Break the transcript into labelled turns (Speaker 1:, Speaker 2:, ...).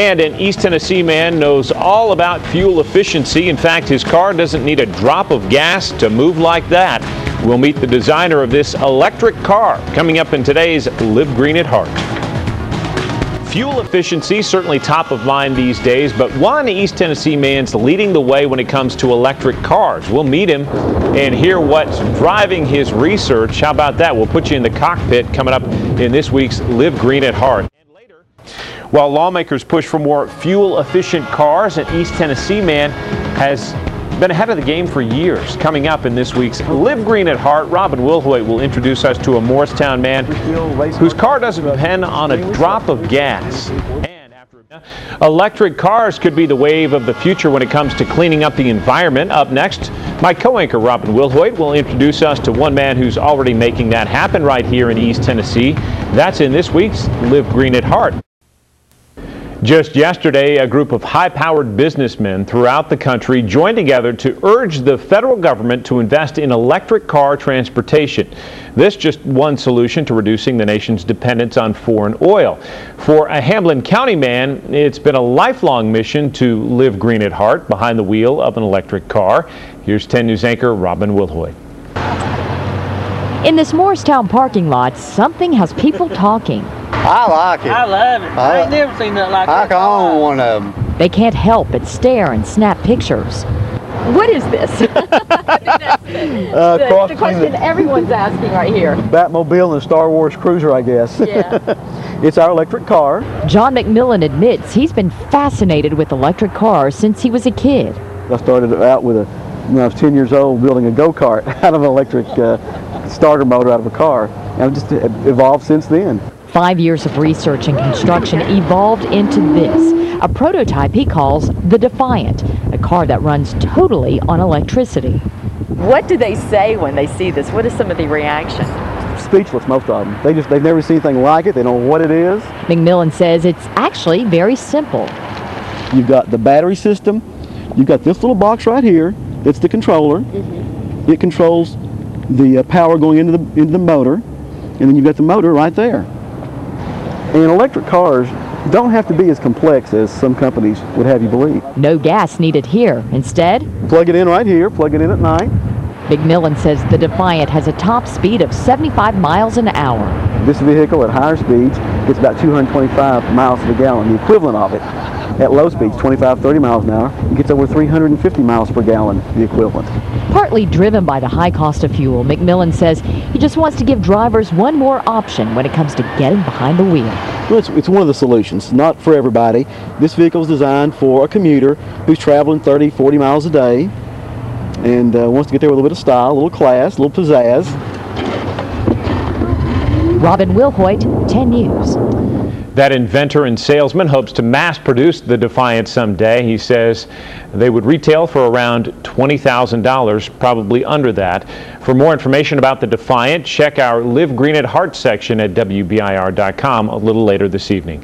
Speaker 1: And an East Tennessee man knows all about fuel efficiency. In fact, his car doesn't need a drop of gas to move like that. We'll meet the designer of this electric car coming up in today's Live Green at Heart. Fuel efficiency certainly top of mind these days, but one East Tennessee man's leading the way when it comes to electric cars. We'll meet him and hear what's driving his research. How about that? We'll put you in the cockpit coming up in this week's Live Green at Heart. And later, while lawmakers push for more fuel-efficient cars, an East Tennessee man has been ahead of the game for years. Coming up in this week's Live Green at Heart, Robin Wilhoit will introduce us to a Morristown man whose car doesn't depend on a drop of gas. And after electric cars could be the wave of the future when it comes to cleaning up the environment. Up next, my co-anchor Robin Wilhoit will introduce us to one man who's already making that happen right here in East Tennessee. That's in this week's Live Green at Heart. Just yesterday, a group of high-powered businessmen throughout the country joined together to urge the federal government to invest in electric car transportation. This just one solution to reducing the nation's dependence on foreign oil. For a Hamlin County man, it's been a lifelong mission to live green at heart behind the wheel of an electric car. Here's 10 News anchor Robin Wilhoit.
Speaker 2: In this Morristown parking lot, something has people talking.
Speaker 3: I like it.
Speaker 4: I love it. I ain't never seen nothing like that.
Speaker 3: I can own one of them.
Speaker 2: They can't help but stare and snap pictures. What is this? The question everyone's asking right here.
Speaker 5: Batmobile and Star Wars cruiser, I guess.
Speaker 2: Yeah.
Speaker 5: It's our electric car.
Speaker 2: John McMillan admits he's been fascinated with electric cars since he was a kid.
Speaker 5: I started out with when I was 10 years old, building a go-kart out of an electric starter motor out of a car. And I've just evolved since then.
Speaker 2: 5 years of research and construction evolved into this, a prototype he calls the Defiant, a car that runs totally on electricity. What do they say when they see this? What is some of the reaction?
Speaker 5: Speechless, most of them. They've never seen anything like it. They don't know what it is.
Speaker 2: McMillan says it's actually very simple.
Speaker 5: You've got the battery system. You've got this little box right here. It's the controller. It controls the power going into the motor, and then you've got the motor right there. And electric cars don't have to be as complex as some companies would have you believe.
Speaker 2: No gas needed here. Instead,
Speaker 5: plug it in right here, plug it in at night.
Speaker 2: McMillan says the Defiant has a top speed of 75 miles an hour.
Speaker 5: This vehicle at higher speeds gets about 225 miles to the gallon, the equivalent of it. At low speeds, 25-30 miles an hour, it gets over 350 miles per gallon, the equivalent.
Speaker 2: Partly driven by the high cost of fuel, McMillan says he just wants to give drivers one more option when it comes to getting behind the wheel.
Speaker 5: Well, it's one of the solutions, not for everybody. This vehicle is designed for a commuter who's traveling 30-40 miles a day and wants to get there with a little bit of style, a little class, a little pizzazz.
Speaker 2: Robin Wilhoit, 10 News.
Speaker 1: That inventor and salesman hopes to mass produce the Defiant someday. He says they would retail for around $20,000, probably under that. For more information about the Defiant, check our Live Green at Heart section at WBIR.com a little later this evening.